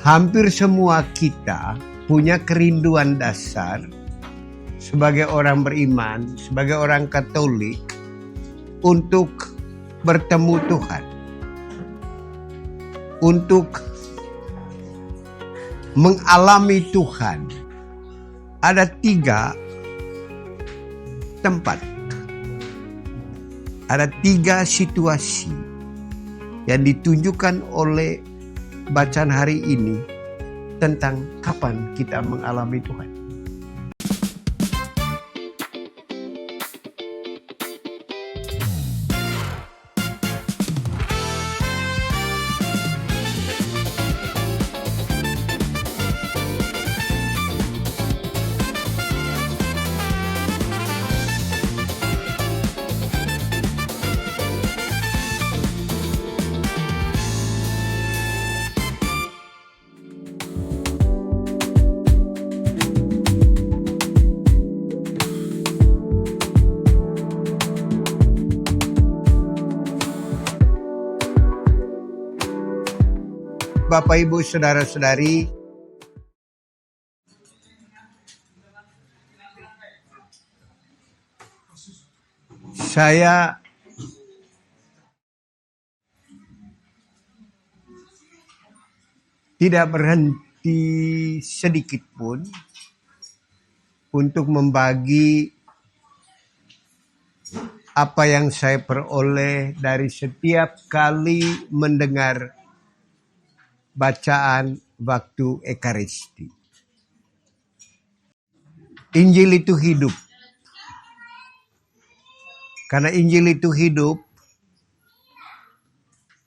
Hampir semua kita punya kerinduan dasar sebagai orang beriman, sebagai orang Katolik untuk bertemu Tuhan, untuk mengalami Tuhan. Ada 3 tempat, ada 3 situasi yang ditunjukkan oleh bacaan hari ini tentang kapan kita mengalami Tuhan. Bapak, Ibu, Saudara-saudari, saya tidak berhenti sedikit pun untuk membagi apa yang saya peroleh dari setiap kali mendengar bacaan waktu Ekaristi. Injil itu hidup. Karena Injil itu hidup,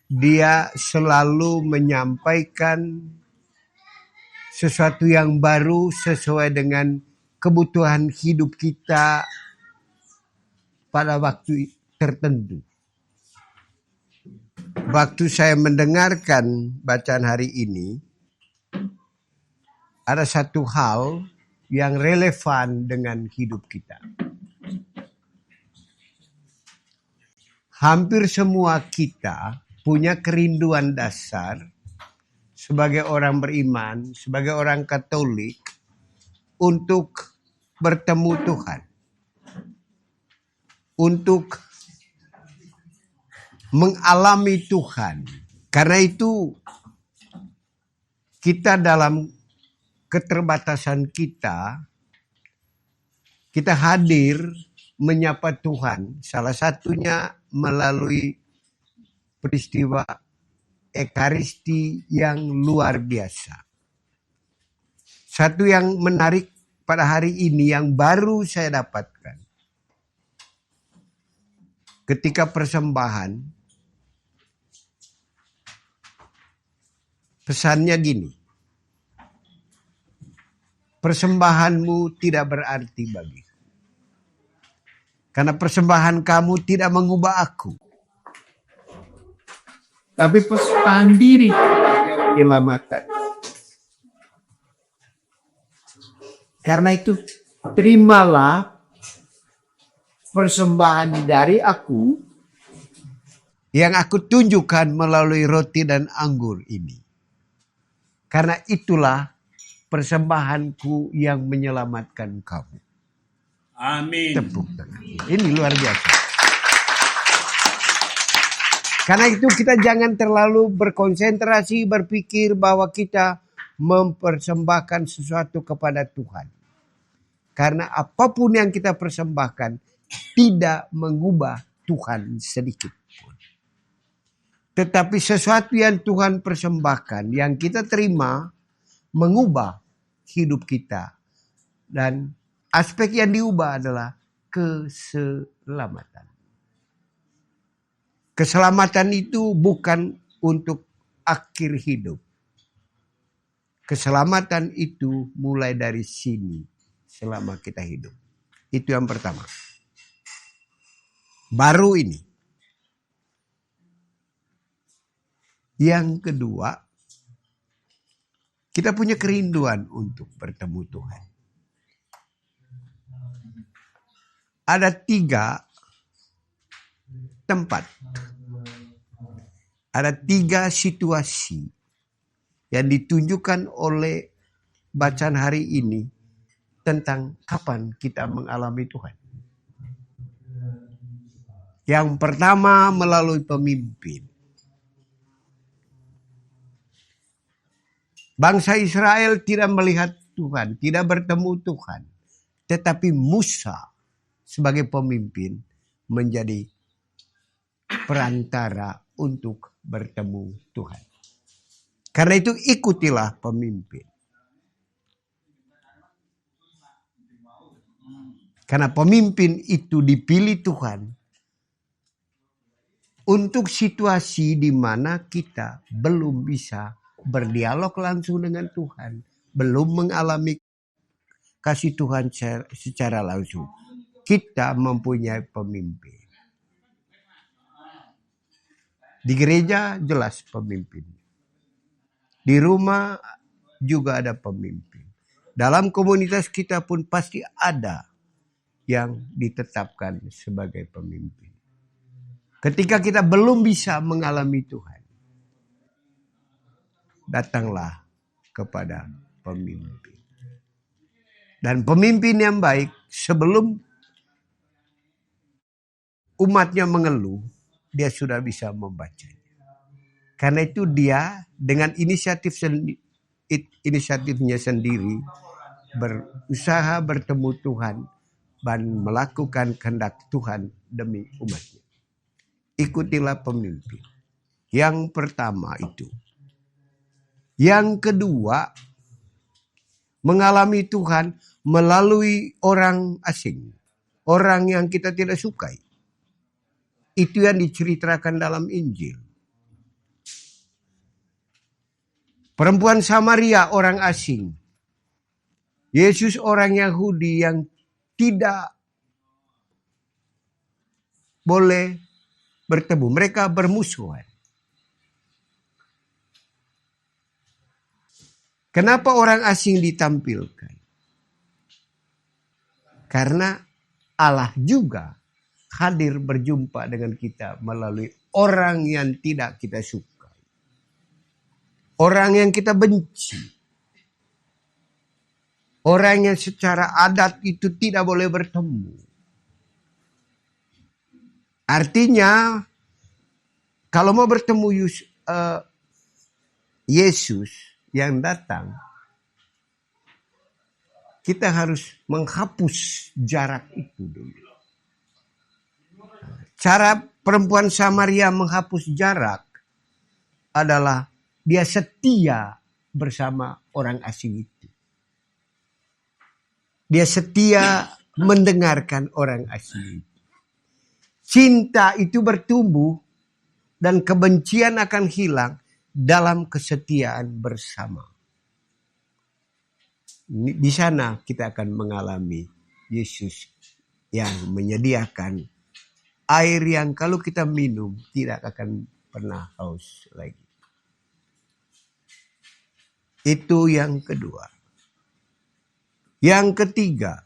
dia selalu menyampaikan sesuatu yang baru sesuai dengan kebutuhan hidup kita pada waktu tertentu. Waktu saya mendengarkan bacaan hari ini, ada satu hal yang relevan dengan hidup kita. Hampir semua kita punya kerinduan dasar sebagai orang beriman, sebagai orang Katolik untuk bertemu Tuhan, untuk mengalami Tuhan. Karena itu kita dalam keterbatasan kita hadir menyapa Tuhan. Salah satunya melalui peristiwa Ekaristi yang luar biasa. Satu yang menarik pada hari ini yang baru saya dapatkan. Ketika persembahan, pesannya gini, persembahanmu tidak berarti bagiku. Karena persembahan kamu tidak mengubah aku. Tapi persembahan diri menyelamatkan. Karena itu terimalah persembahan dari aku yang aku tunjukkan melalui roti dan anggur ini. Karena itulah persembahanku yang menyelamatkan kamu. Amin. Tepuk tangan. Ini luar biasa. Karena itu kita jangan terlalu berkonsentrasi berpikir bahwa kita mempersembahkan sesuatu kepada Tuhan. Karena apapun yang kita persembahkan tidak mengubah Tuhan sedikit pun. Tetapi sesuatu yang Tuhan persembahkan, yang kita terima, mengubah hidup kita. Dan aspek yang diubah adalah keselamatan. Keselamatan itu bukan untuk akhir hidup. Keselamatan itu mulai dari sini selama kita hidup. Itu yang pertama. Baru ini. Yang kedua, kita punya kerinduan untuk bertemu Tuhan. Ada 3 tempat, ada 3 situasi yang ditunjukkan oleh bacaan hari ini tentang kapan kita mengalami Tuhan. Yang pertama melalui pemimpin. Bangsa Israel tidak melihat Tuhan, tidak bertemu Tuhan. Tetapi Musa sebagai pemimpin menjadi perantara untuk bertemu Tuhan. Karena itu ikutilah pemimpin. Karena pemimpin itu dipilih Tuhan untuk situasi di mana kita belum bisa berdialog langsung dengan Tuhan, belum mengalami kasih Tuhan secara langsung. Kita mempunyai pemimpin. Di gereja jelas pemimpin. Di rumah juga ada pemimpin. Dalam komunitas kita pun pasti ada yang ditetapkan sebagai pemimpin. Ketika kita belum bisa mengalami Tuhan, datanglah kepada pemimpin. Dan pemimpin yang baik sebelum umatnya mengeluh, dia sudah bisa membacanya. Karena itu dia dengan inisiatifnya sendiri berusaha bertemu Tuhan dan melakukan kehendak Tuhan demi umatnya. Ikutilah pemimpin. Yang pertama itu. Yang kedua, mengalami Tuhan melalui orang asing. Orang yang kita tidak sukai. Itu yang diceritakan dalam Injil. Perempuan Samaria orang asing. Yesus orang Yahudi yang tidak boleh bertemu. Mereka bermusuhan. Kenapa orang asing ditampilkan? Karena Allah juga hadir berjumpa dengan kita melalui orang yang tidak kita suka. Orang yang kita benci. Orang yang secara adat itu tidak boleh bertemu. Artinya, kalau mau bertemu Yesus yang datang, kita harus menghapus jarak itu dulu. Cara perempuan Samaria menghapus jarak adalah dia setia bersama orang asing itu. Dia setia mendengarkan orang asing itu. Cinta itu bertumbuh dan kebencian akan hilang dalam kesetiaan bersama. Di sana kita akan mengalami Yesus yang menyediakan air yang kalau kita minum tidak akan pernah haus lagi. Itu yang kedua. Yang ketiga,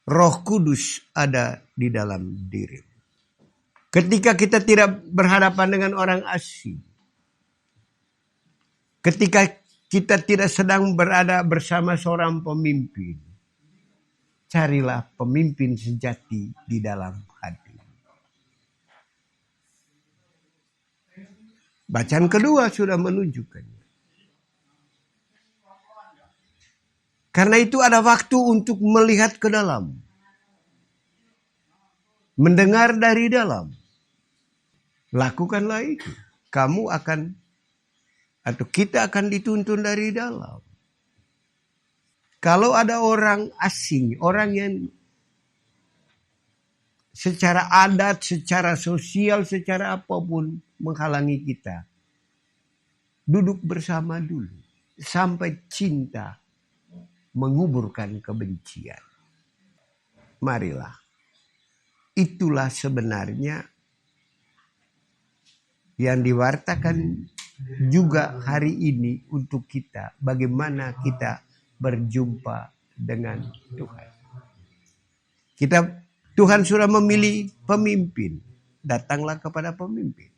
Roh Kudus ada di dalam diri. Ketika kita tidak berhadapan dengan orang asing, ketika kita tidak sedang berada bersama seorang pemimpin, carilah pemimpin sejati di dalam hati. Bacaan kedua sudah menunjukkannya. Karena itu ada waktu untuk melihat ke dalam. Mendengar dari dalam. Lakukanlah itu. Kamu akan atau kita akan dituntun dari dalam. Kalau ada orang asing, orang yang secara adat, secara sosial, secara apapun menghalangi kita, duduk bersama dulu sampai cinta menguburkan kebencian. Marilah. Itulah sebenarnya yang diwartakan juga hari ini untuk kita. Bagaimana kita berjumpa dengan Tuhan. Tuhan sudah memilih pemimpin. Datanglah kepada pemimpin.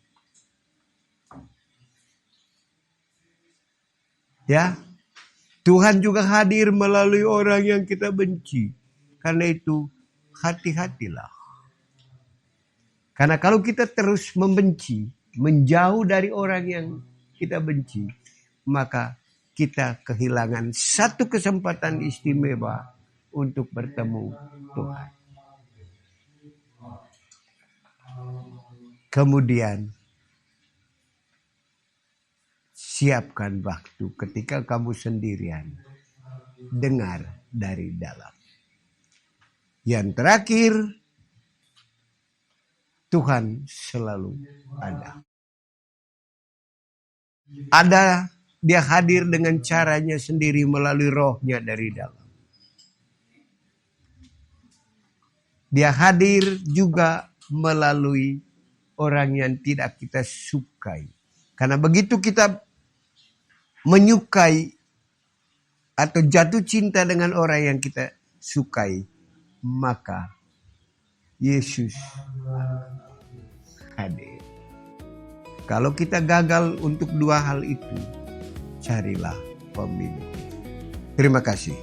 Ya, Tuhan juga hadir melalui orang yang kita benci. Karena itu, hati-hatilah. Karena kalau kita terus membenci, menjauh dari orang yang kita benci, maka kita kehilangan satu kesempatan istimewa untuk bertemu Tuhan. Kemudian, siapkan waktu ketika kamu sendirian. Dengar dari dalam. Yang terakhir, Tuhan selalu ada. Dia hadir dengan caranya sendiri melalui rohnya dari dalam. Dia hadir juga melalui orang yang tidak kita sukai. Karena begitu kita menyukai atau jatuh cinta dengan orang yang kita sukai, maka Yesus hadir. Kalau kita gagal untuk dua hal itu, carilah pemimpin. Terima kasih.